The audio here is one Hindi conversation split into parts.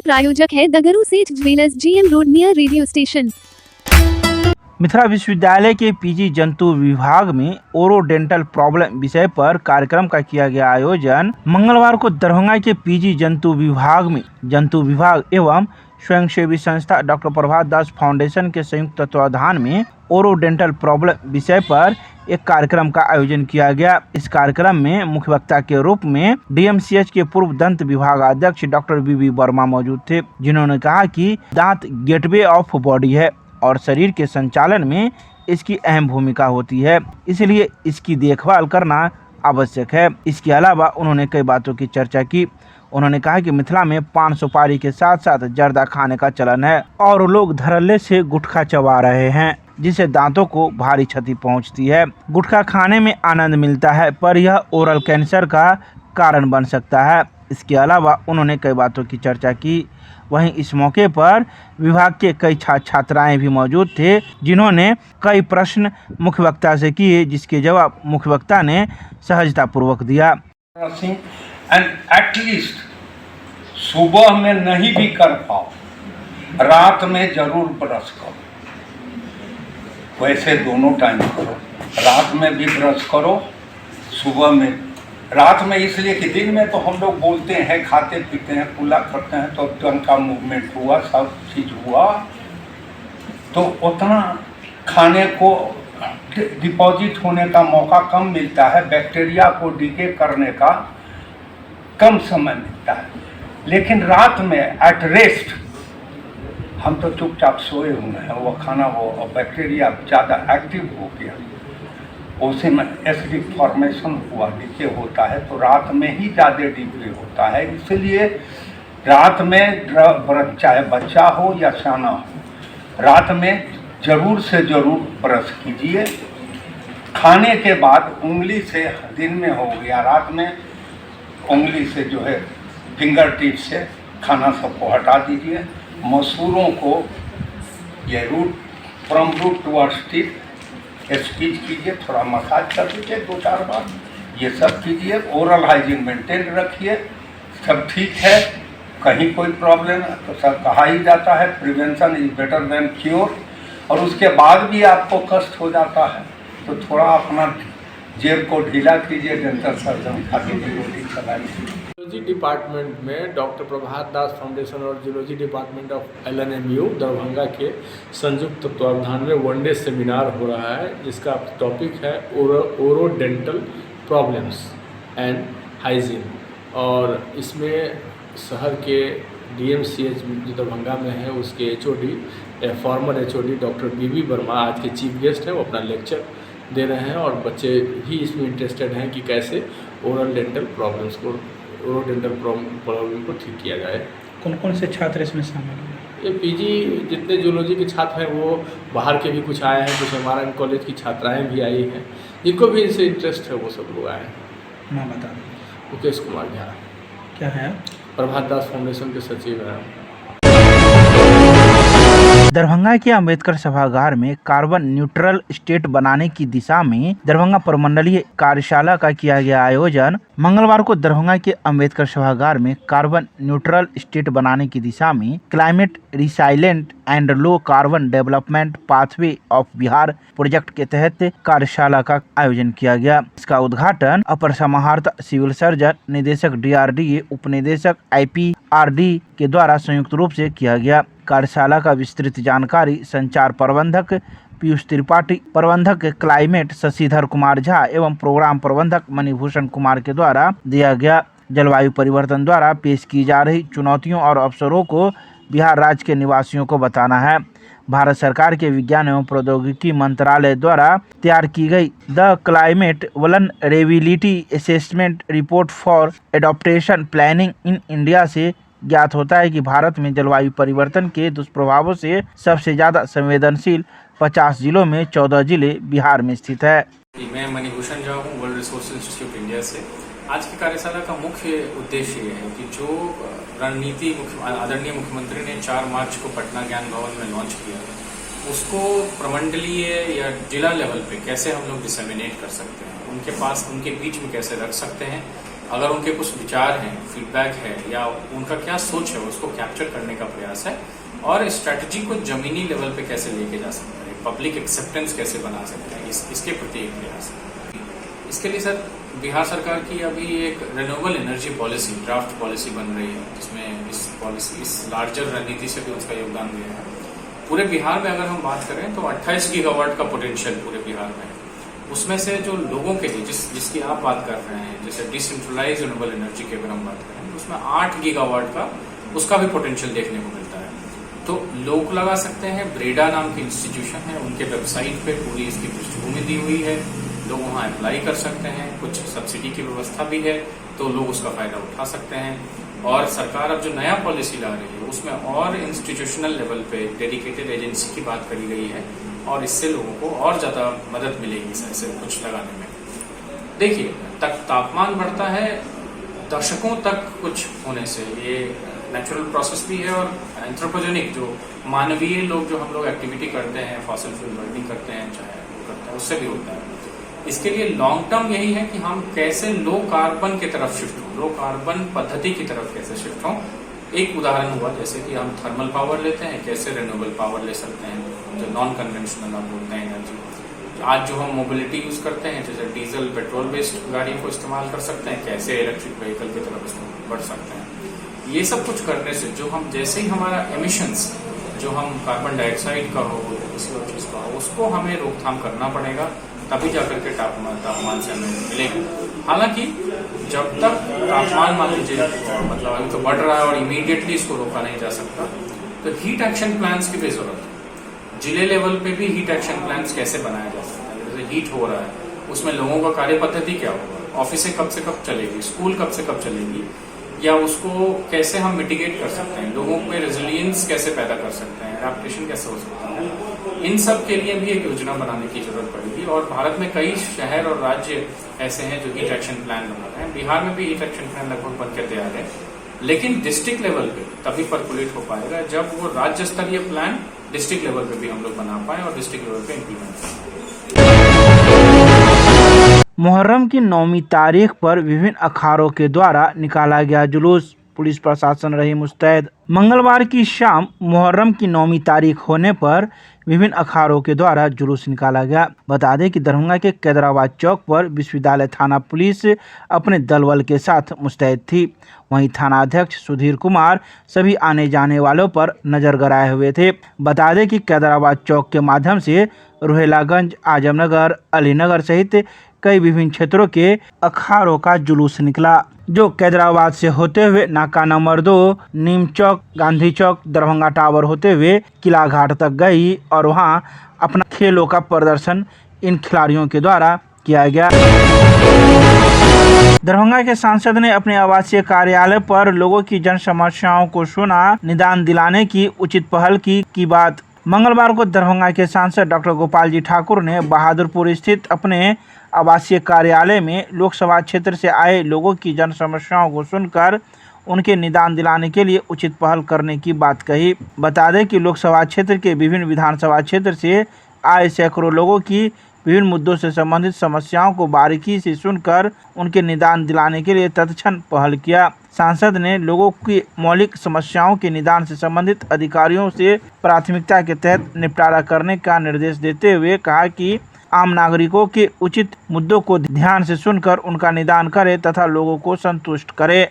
प्रायोजक है दगरू सेठ jewellers, GM road near radio station. Mithila विश्वविद्यालय के पीजी जंतु विभाग में ओरोडेंटल प्रॉब्लम विषय पर कार्यक्रम का किया गया आयोजन। मंगलवार को दरभंगा के पीजी जंतु विभाग में जंतु विभाग एवं स्वयंसेवी संस्था डॉक्टर प्रभात दास फाउंडेशन के संयुक्त तत्वाधान में ओरोडेंटल प्रॉब्लम विषय पर एक कार्यक्रम का आयोजन किया गया। इस कार्यक्रम में मुख्य वक्ता के रूप में DMCH के पूर्व दंत विभाग अध्यक्ष डॉक्टर BB वर्मा मौजूद थे, जिन्होंने कहा कि दांत गेटवे ऑफ बॉडी है और शरीर के संचालन में इसकी अहम भूमिका होती है, इसलिए इसकी देखभाल करना आवश्यक है। इसके अलावा उन्होंने कई बातों की चर्चा की। उन्होंने कहा कि मिथिला में पान सुपारी के साथ साथ जर्दा खाने का चलन है और लोग धड़ल्ले से गुटखा चबा रहे हैं, जिससे दांतों को भारी क्षति पहुंचती है। गुटखा खाने में आनंद मिलता है, पर यह ओरल कैंसर का कारण बन सकता है। इसके अलावा उन्होंने कई बातों की चर्चा की। वहीं इस मौके पर विभाग के कई छात्राएं भी मौजूद थे, जिन्होंने कई प्रश्न मुख्य वक्ता से किए, जिसके जवाब मुख्य वक्ता ने सहजतापूर्वक दिया। एंड एटलीस्ट सुबह में नहीं भी कर पाओ, रात में जरूर ब्रश करो। वैसे दोनों टाइम करो, रात में भी ब्रश करो, सुबह में। रात में इसलिए कि दिन में तो हम लोग बोलते हैं, खाते पीते हैं, कुल्ला करते हैं, तो टंग का मूवमेंट हुआ, सब चीज़ हुआ, तो उतना खाने को डिपॉजिट होने का मौका कम मिलता है, बैक्टीरिया को डीके करने का कम समय मिलता है। लेकिन रात में एट रेस्ट हम तो चुपचाप सोए हुए हैं, वो खाना वो बैक्टीरिया ज़्यादा एक्टिव हो गया, उसी में एसिडिक फॉर्मेशन हुआ, डीके होता है, तो रात में ही ज़्यादा डीपली होता है। इसलिए रात में चाहे बच्चा हो या सियाना हो, रात में ज़रूर से ज़रूर ब्रश कीजिए। खाने के बाद उंगली से, दिन में हो गया, रात में उंगली से जो है फिंगर टिप से खाना सबको हटा दीजिए। मसूरों को ये root from root towards tip स्पीच कीजिए, थोड़ा मसाज कर दीजिए 2-4 बार, ये सब कीजिए। ओरल हाइजीन मेंटेन रखिए, सब ठीक है, कहीं कोई प्रॉब्लम है तो सब कहा ही जाता है prevention is better than cure. और उसके बाद भी आपको कष्ट हो जाता है तो थोड़ा अपना जेब को ढीला कीजिए, डेंटल सर्जन खाली गोली चलाइए। जूलॉजी डिपार्टमेंट में डॉक्टर प्रभात दास फाउंडेशन और zoology department of LNMU Darbhanga के संयुक्त तत्वावधान में 1 डे सेमिनार हो रहा है, जिसका टॉपिक है ओरोडेंटल प्रॉब्लम्स एंड हाइजीन। और इसमें शहर के DMCH जो दरभंगा में है उसके HOD farmer HOD doctor BB Verma आज के चीफ गेस्ट हैं। वो अपना लेक्चर दे रहे हैं और बच्चे भी इसमें इंटरेस्टेड हैं कि कैसे ओरोडेंटल प्रॉब्लम को ठीक किया जाए। कौन कौन से छात्र इसमें शामिल हैं? ये PG जितने जूलॉजी के छात्र हैं वो बाहर के भी कुछ आए हैं, कुछ हमारा कॉलेज की छात्राएं भी आई हैं, जिनको भी इनसे इंटरेस्ट है वो सब लोग आए हैं। नाम बता दें। मुकेश कुमार झा। क्या है? प्रभात दास फाउंडेशन के सचिव हैं। दरभंगा के अंबेडकर सभागार में कार्बन न्यूट्रल स्टेट बनाने की दिशा में दरभंगा प्रमंडलीय कार्यशाला का किया गया आयोजन। मंगलवार को दरभंगा के अंबेडकर सभागार में कार्बन न्यूट्रल स्टेट बनाने की दिशा में climate resilient and low carbon development pathway of Bihar project के तहत कार्यशाला का आयोजन किया गया। इसका उद्घाटन अपर समाहर्ता सिविल सर्जन, निदेशक DRDA, उपनिदेशक IPRD के द्वारा संयुक्त रूप से किया गया। कार्यशाला का विस्तृत जानकारी संचार प्रबंधक पीयूष त्रिपाठी, प्रबंधक क्लाइमेट शशिधर कुमार झा एवं प्रोग्राम प्रबंधक मणिभूषण कुमार के द्वारा दिया गया। जलवायु परिवर्तन द्वारा पेश की जा रही चुनौतियों और अवसरों को बिहार राज्य के निवासियों को बताना है। भारत सरकार के विज्ञान एवं प्रौद्योगिकी मंत्रालय द्वारा तैयार की गई the climate vulnerability assessment report for adaptation planning in India से ज्ञात होता है कि भारत में जलवायु परिवर्तन के दुष्प्रभावों से सबसे ज़्यादा संवेदनशील 50 जिलों में 14 जिले बिहार में स्थित है। मैं मणिभूषण झा हूँ, वर्ल्ड रिसोर्स इंस्टीट्यूट इंडिया से। आज की कार्यशाला का मुख्य उद्देश्य ये है कि जो रणनीति आदरणीय मुख्यमंत्री ने 4 मार्च को पटना ज्ञान भवन में लॉन्च किया, उसको प्रमंडलीय या जिला लेवल पे कैसे हम लोग डिसेमिनेट कर सकते हैं, उनके पास उनके बीच में कैसे रख सकते हैं, अगर उनके कुछ विचार हैं, फीडबैक है या उनका क्या सोच है, उसको कैप्चर करने का प्रयास है और स्ट्रैटेजी को जमीनी लेवल पे कैसे लेके जा सकते हैं, पब्लिक एक्सेप्टेंस कैसे बना सकते हैं, इसके प्रति एक प्रयास है। इसके लिए सर बिहार सरकार की अभी एक renewable energy policy, draft policy बन रही है, जिसमें इस लार्जर रणनीति से भी उसका योगदान दिया है। पूरे बिहार में अगर हम बात करें तो 28 गीगावाट का पोटेंशियल पूरे बिहार में है। उसमें से जो लोगों के लिए जिसकी आप बात कर रहे हैं, जैसे डिसेंट्रलाइज रिन्यूएबल एनर्जी की अगर हम बात करें, उसमें 8 गीगावाट का उसका भी पोटेंशियल देखने को मिलता है। तो लोग लगा सकते हैं, ब्रेडा नाम की इंस्टीट्यूशन है, उनके वेबसाइट पे पूरी इसकी पृष्ठभूमि दी हुई है, लोग वहाँ अप्लाई कर सकते हैं, कुछ सब्सिडी की व्यवस्था भी है, तो लोग उसका फायदा उठा सकते हैं। और सरकार अब जो नया पॉलिसी ला रही है उसमें और इंस्टीट्यूशनल लेवल पे डेडिकेटेड एजेंसी की बात करी गई है और इससे लोगों को और ज्यादा मदद मिलेगी ऐसे कुछ लगाने में। देखिए, तापमान बढ़ता है दशकों तक कुछ होने से, ये नेचुरल प्रोसेस भी है और एंथ्रोपोजेनिक जो मानवीय लोग जो हम लोग एक्टिविटी करते हैं, फॉसिल फ्यूल बर्निंग करते हैं, चाहे वो करते हैं, उससे भी होता है। इसके लिए लॉन्ग टर्म यही है कि हम कैसे लो कार्बन की तरफ शिफ्ट हों, लो कार्बन पद्धति की तरफ कैसे शिफ्ट हों। एक उदाहरण हुआ जैसे कि हम थर्मल पावर लेते हैं, कैसे रिन्यूएबल पावर ले सकते हैं, जो नॉन कन्वेंशनल आप बोलते हैं एनर्जी। आज जो हम मोबिलिटी यूज करते हैं, जैसे डीजल पेट्रोल बेस्ड गाड़ियों को इस्तेमाल कर सकते हैं, कैसे इलेक्ट्रिक व्हीकल की तरफ बढ़ सकते हैं। ये सब कुछ करने से जो हम जैसे ही हमारा एमिशंस, जो हम कार्बन डाइऑक्साइड का हो, किसी और चीज का हो, उसको हमें रोकथाम करना पड़ेगा, तभी जाकर के तापमान से हमें मिलेगा। हालांकि जब तक तापमान मान लीजिए मतलब अभी तो बढ़ रहा है और इमीडिएटली इसको रोका नहीं जा सकता, तो हीट एक्शन प्लान्स की भी जरूरत है। जिले लेवल पे भी हीट एक्शन प्लान्स कैसे बनाया जा सकता है, जैसे हीट हो रहा है उसमें लोगों का कार्य पद्धति क्या होगा, ऑफिसें कब से कब चलेगी, स्कूल कब से कब चलेगी, या उसको कैसे हम मिटिगेट कर सकते हैं, लोगों में रेजिलियंस कैसे पैदा कर सकते हैं, एडेप्टेशन कैसे हो सकता है। इन सब के लिए भी एक योजना बनाने की जरूरत पड़ेगी और भारत में कई शहर और राज्य ऐसे हैं जो हीट एक्शन प्लान बना रहे हैं। बिहार में भी हीट एक्शन प्लान लगभग बनकर तैयार है, लेकिन डिस्ट्रिक्ट लेवल पे तभी परकुलेट हो पाएगा जब वो राज्य स्तरीय प्लान डिस्ट्रिक्ट लेवल पे भी हम लोग बना पाए और डिस्ट्रिक्ट लेवल पे इम्प्लीमेंट करें। मुहर्रम की 9वीं तारीख पर विभिन्न अखाड़ों के द्वारा निकाला गया जुलूस, पुलिस प्रशासन रही मुस्तैद। मंगलवार की शाम मुहर्रम की 9वीं तारीख होने पर विभिन्न अखाड़ों के द्वारा जुलूस निकाला गया। बता दें कि दरभंगा के कैदराबाद चौक पर विश्वविद्यालय थाना पुलिस अपने दलबल के साथ मुस्तैद थी। वहीं थाना अध्यक्ष सुधीर कुमार सभी आने जाने वालों पर नजर गड़ाए हुए थे। बता दें कि कैदराबाद चौक के माध्यम से रोहिलागंज, आजमनगर, अलीनगर सहित कई विभिन्न क्षेत्रों के अखाड़ों का जुलूस निकला, जो कैदराबाद से होते हुए नाका नंबर 2, नीम चौक, गांधी चौक, दरभंगा टावर होते हुए किला घाट तक गई और वहां अपना खेलों का प्रदर्शन इन खिलाड़ियों के द्वारा किया गया। दरभंगा के सांसद ने अपने आवासीय कार्यालय पर लोगों की जन समस्याओं को सुना, निदान दिलाने की उचित पहल की बात। मंगलवार को दरभंगा के सांसद डॉक्टर गोपाल जी ठाकुर ने बहादुरपुर स्थित अपने आवासीय कार्यालय में लोकसभा क्षेत्र से आए लोगों की जन समस्याओं को सुनकर उनके निदान दिलाने के लिए उचित पहल करने की बात कही। बता दें कि लोकसभा क्षेत्र के विभिन्न विधानसभा क्षेत्र से आए सैकड़ों लोगों की विभिन्न मुद्दों से संबंधित समस्याओं को बारीकी से सुनकर उनके निदान दिलाने के लिए तत्क्षण पहल किया। सांसद ने लोगों की मौलिक समस्याओं के निदान से संबंधित अधिकारियों से प्राथमिकता के तहत निपटारा करने का निर्देश देते हुए कहा कि आम नागरिकों के उचित मुद्दों को ध्यान से सुनकर उनका निदान करे तथा लोगों को संतुष्ट करे।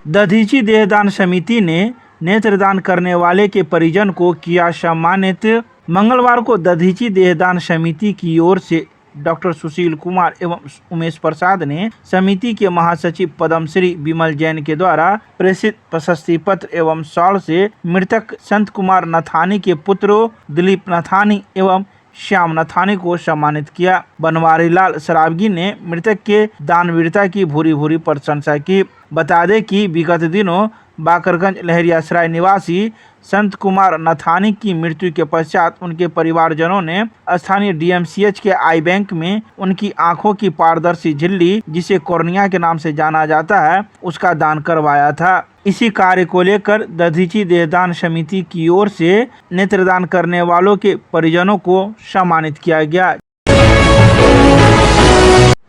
दधीची देहदान समिति ने नेत्रदान करने वाले के परिजन को किया सम्मानित। मंगलवार को दधीची देहदान समिति की ओर से डॉक्टर सुशील कुमार एवं उमेश प्रसाद ने समिति के महासचिव पद्मश्री विमल जैन के द्वारा प्रेषित प्रशस्ति पत्र एवं शॉल से मृतक संत कुमार नथानी के पुत्रों दिलीप नथानी एवं श्याम नथानी को सम्मानित किया। बनवारी लाल सरावगी ने मृतक के दानवीरता की भूरी भूरी प्रशंसा की। बता दें कि विगत दिनों बाकरगंज लहरियासराय निवासी संत कुमार नथानी की मृत्यु के पश्चात उनके परिवारजनों ने स्थानीय डीएमसीएच के आई बैंक में उनकी आंखों की पारदर्शी झिल्ली, जिसे कॉर्निया के नाम से जाना जाता है, उसका दान करवाया था। इसी कार्य को लेकर दधीची देहदान समिति की ओर से नेत्रदान करने वालों के परिजनों को सम्मानित किया गया।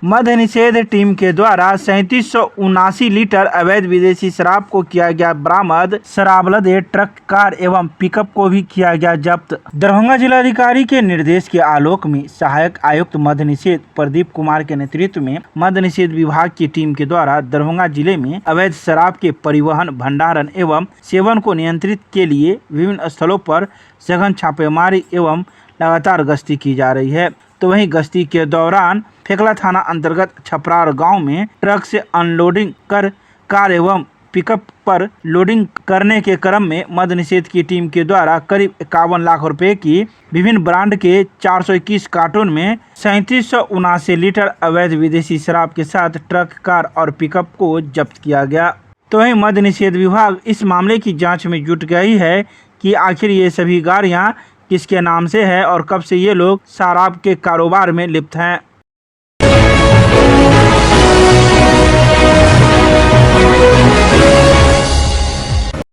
मद्य निषेध टीम के द्वारा 3779 लीटर अवैध विदेशी शराब को किया गया बरामद। शराब लदे ट्रक, कार एवं पिकअप को भी किया गया जब्त। दरभंगा जिलाधिकारी के निर्देश के आलोक में सहायक आयुक्त मद्य निषेध प्रदीप कुमार के नेतृत्व में मद्य निषेध विभाग की टीम के द्वारा दरभंगा जिले में अवैध शराब के परिवहन, भंडारण एवं सेवन को नियंत्रित के लिए विभिन्न स्थलों पर सघन छापेमारी एवं लगातार गश्ती की जा रही है। तो वहीं गश्ती के दौरान फेकला थाना अंतर्गत छपरार गांव में ट्रक से अनलोडिंग कर कार एवं पिकअप पर लोडिंग करने के क्रम में मद्य निषेध की टीम के द्वारा करीब 51 लाख रुपए की विभिन्न ब्रांड के 421 कार्टून में 3779 लीटर अवैध विदेशी शराब के साथ ट्रक, कार और पिकअप को जब्त किया गया। तो वहीं मद्य निषेध विभाग इस मामले की जाँच में जुट गई है कि आखिर ये सभी गाड़ियाँ किसके नाम से है और कब से ये लोग शराब के कारोबार में लिप्त हैं।